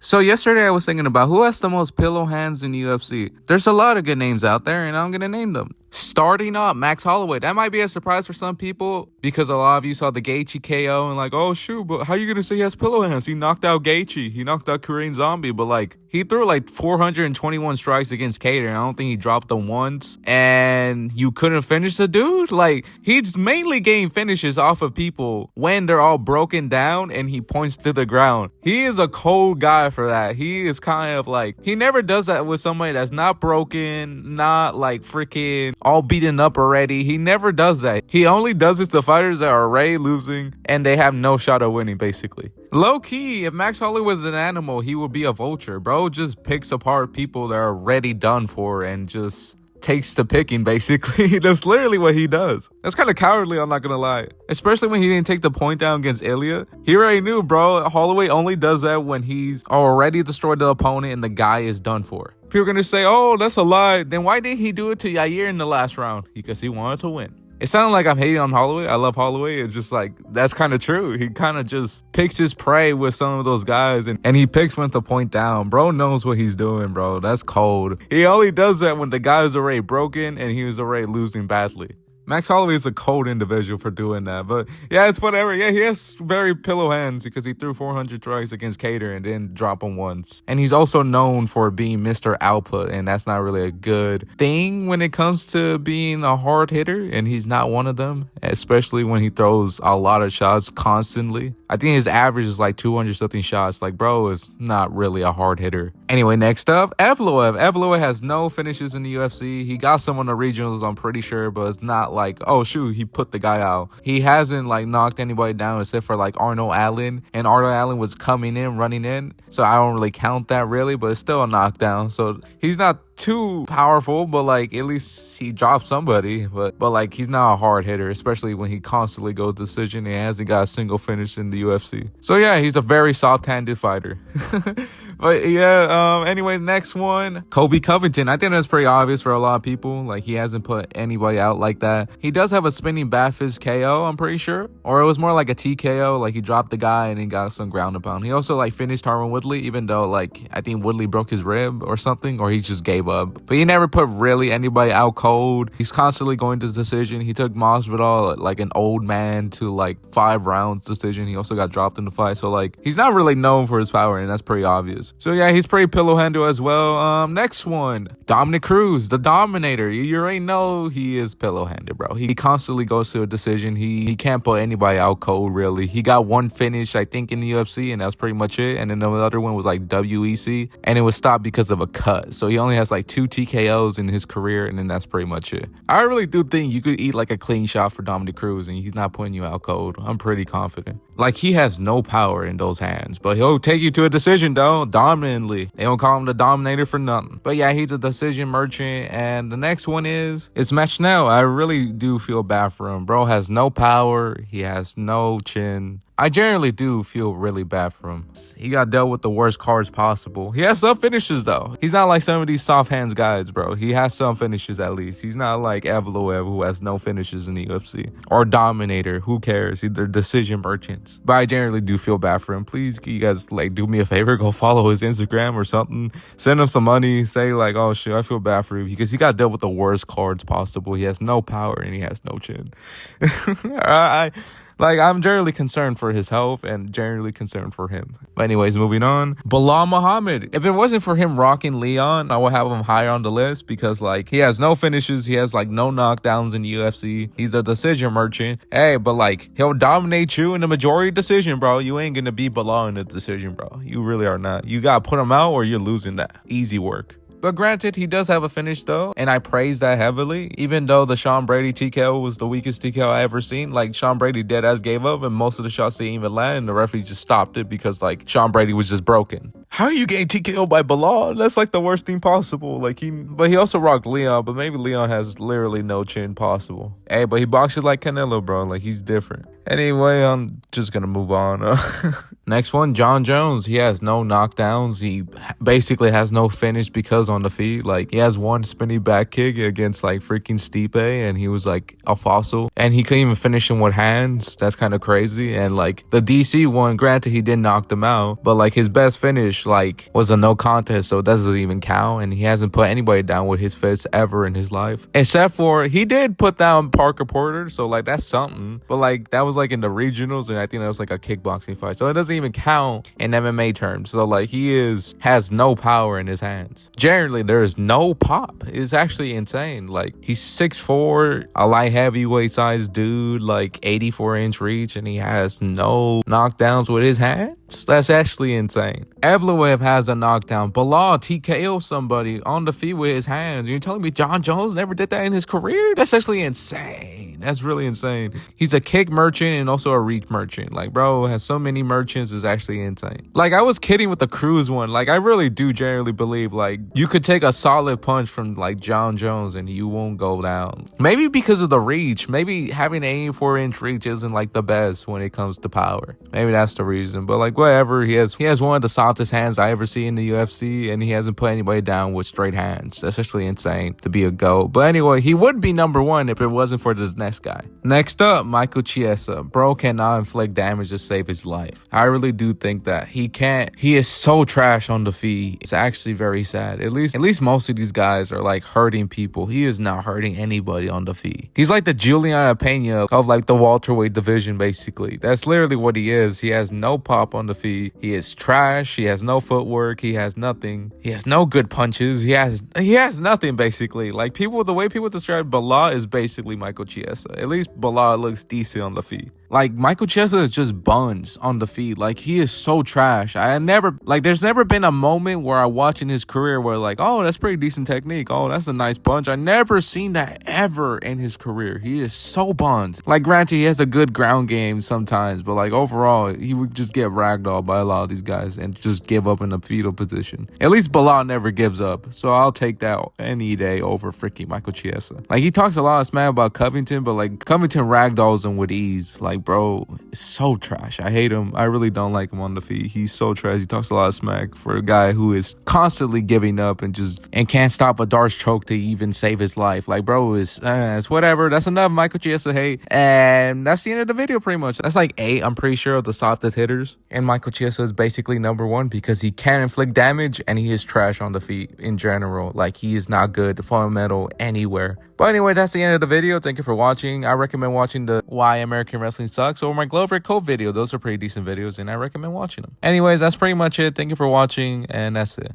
So yesterday I was thinking about who has the most pillow hands in UFC. There's a lot of good names out there and I'm gonna name them. Starting up, Max Holloway. That might be a surprise for some people because a lot of you saw the Gaethje KO and like, oh shoot, but how you gonna say he has pillow hands? He knocked out Gaethje. He knocked out Korean Zombie, but like he threw like 421 strikes against Cater. And I don't think he dropped them once. And you couldn't finish the dude? Like he's mainly getting finishes off of people when they're all broken down and he points to the ground. He is a cold guy for that. He is kind of like, he never does that with somebody that's not broken, not like freaking all beaten up already. He never does that. He only does it to fighters that are already losing and they have no shot of winning, basically. Low key, if Max Holloway was an animal, he would be a vulture. Bro just picks apart people that are already done for and just takes to picking, basically. That's literally what he does. That's kind of cowardly, I'm not gonna lie. Especially when he didn't take the point down against Ilya. He already knew, bro. Holloway only does that when he's already destroyed the opponent and the guy is done for. People are gonna say, oh, that's a lie. Then why didn't he do it to Yair in the last round? Because he wanted to win. It sounded like I'm hating on Holloway. I love Holloway. It's just like, that's kind of true. He kind of just picks his prey with some of those guys and he picks when to point down. Bro knows what he's doing, bro. That's cold. He only does that when the guy is already broken and he was already losing badly. Max Holloway is a cold individual for doing that. But yeah, it's whatever. Yeah, he has very pillow hands because he threw 400 strikes against Cater and didn't drop him once. And he's also known for being Mr. Output. And that's not really a good thing when it comes to being a hard hitter. And he's not one of them, especially when he throws a lot of shots constantly. I think his average is like 200 something shots. Like, bro is not really a hard hitter. Anyway, next up, Evloev. Evloev has no finishes in the UFC. He got some on the regionals, I'm pretty sure, but it's not like, oh shoot, he put the guy out. He hasn't like knocked anybody down except for like Arnold Allen, and Arnold Allen was coming in, running in, so I don't really count that really, but it's still a knockdown. So he's not too powerful, but like at least he dropped somebody. But like he's not a hard hitter, especially when he constantly goes decision and hasn't got a single finish in the UFC. So yeah, he's a very soft-handed fighter. But yeah, anyway, next one, Kobe Covington. I think that's pretty obvious for a lot of people. Like he hasn't put anybody out like that. He does have a spinning bat fist KO, I'm pretty sure, or it was more like a TKO. Like he dropped the guy and then got some ground and pound. He also like finished Tyron Woodley, even though like I think Woodley broke his rib or something, or he just gave up. But he never put really anybody out cold. He's constantly going to decision. He took Masvidal, like an old man, to like 5 rounds decision. He also got dropped in the fight. So like he's not really known for his power, and that's pretty obvious. So yeah, he's pretty pillow handle as well. Next one, Dominic Cruz, the Dominator. You already know he is pillow handed, bro. He constantly goes to a decision. He can't put anybody out cold, really. He got one finish, I think, in the UFC, and that was pretty much it. And then the other one was like WEC, and it was stopped because of a cut. So he only has like 2 TKOs in his career, and then that's pretty much it. I really do think you could eat like a clean shot for Dominic Cruz, and he's not putting you out cold. I'm pretty confident. Like he has no power in those hands, but he'll take you to a decision though, dominantly. They don't call him the Dominator for nothing. But yeah, he's a decision merchant. And the next one is Matt Schnell. I really do feel bad for him. Bro has no power. He has no chin. I generally do feel really bad for him. He got dealt with the worst cards possible. He has some finishes though. He's not like some of these soft hands guys, bro. He has some finishes at least. He's not like Evloev, who has no finishes in the UFC. Or Dominator. Who cares? They're decision merchants. But I generally do feel bad for him. Please, can you guys like do me a favor? Go follow his Instagram or something. Send him some money. Say like, oh shit, I feel bad for you. Because he got dealt with the worst cards possible. He has no power and he has no chin. I'm generally concerned for his health and generally concerned for him. But anyways, moving on. Bilal Muhammad. If it wasn't for him rocking Leon, I would have him higher on the list because like he has no finishes. He has like no knockdowns in the UFC. He's a decision merchant. Hey, but like he'll dominate you in the majority decision, bro. You ain't gonna beat Bilal in the decision, bro. You really are not. You gotta put him out or you're losing that. Easy work. But granted, he does have a finish though, and I praise that heavily. Even though the Sean Brady TKO was the weakest TKO I ever seen, like Sean Brady dead ass gave up, and most of the shots didn't even land, and the referee just stopped it because like Sean Brady was just broken. How are you getting TKO by Bilal? That's like the worst thing possible. But he also rocked Leon, but maybe Leon has literally no chin possible. Hey, but he boxes like Canelo, bro. Like he's different. Anyway, I'm just gonna move on. Next one, John Jones. He has no knockdowns. He basically has no finish because on the feet. Like, he has one spinny back kick against like freaking Stipe, and he was like a fossil. And he couldn't even finish him with hands. That's kind of crazy. And like the DC one, granted he did knock them out, but like his best finish like was a no contest, so it doesn't even count. And he hasn't put anybody down with his fists ever in his life, except for he did put down Parker Porter. So like that's something. But like that was like in the regionals, and I think that was like a kickboxing fight, so it doesn't even count in MMA terms. So like has no power in his hands. Generally, there is no pop. It's actually insane. Like, he's 6'4", a light heavyweight sized dude, like 84-inch reach, and he has no knockdowns with his hands. That's actually insane. Evloev has a knockdown. Bilal TKO somebody on the feet with his hands. You're telling me John Jones never did that in his career? That's actually insane. That's really insane. He's a kick merchant and also a reach merchant. Like, bro has so many merchants, is actually insane. Like, I was kidding with the Cruz one. Like, I really do generally believe like you could take a solid punch from like John Jones and you won't go down. Maybe because of the reach. Maybe having an 84-inch reach isn't like the best when it comes to power. Maybe that's the reason. But like, whatever. He has one of the softest hands I ever see in the UFC, and he hasn't put anybody down with straight hands. That's actually insane to be a GOAT. But anyway, he would be number one if it wasn't for this next guy. Next up, Michael Chiesa. Bro cannot inflict damage to save his life. I really do think that he can't. He is so trash on the feet. It's actually very sad. At least most of these guys are like hurting people. He is not hurting anybody on the feet. He's like the Juliana Pena of like the welterweight division, basically. That's literally what he is. He has no pop on the feet. He is trash. He has no footwork. He has nothing. He has no good punches. He has nothing, basically. Like, the way people describe Bilal is basically Michael Chiesa. At least Bilal looks decent on the feet. Like, Michael Chiesa is just buns on the feet. Like, he is so trash. There's never been a moment where I watch in his career where like, oh, that's pretty decent technique. Oh, that's a nice punch. I never seen that ever in his career. He is so buns. Like, granted, he has a good ground game sometimes, but like overall, he would just get ragdolled by a lot of these guys and just give up in the fetal position. At least Bilal never gives up. So I'll take that any day over freaking Michael Chiesa. Like, he talks a lot of smack about Covington, but like Covington ragdolls him with ease. Like, bro, it's so trash. I hate him. I really don't like him on the feet. He's so trash. He talks a lot of smack for a guy who is constantly giving up and can't stop a Darce choke to even save his life. Like, bro, it's whatever. That's enough Michael Chiesa hate. And that's the end of the video pretty much. That's like 8, I'm pretty sure, of the softest hitters. And Michael Chiesa is basically number 1 because he can inflict damage and he is trash on the feet in general. Like, he is not good fundamental anywhere. But anyway, that's the end of the video. Thank you for watching. I recommend watching the Why American Wrestling Sucks or my Glover Cove video. Those are pretty decent videos and I recommend watching them. Anyways, that's pretty much it. Thank you for watching and that's it.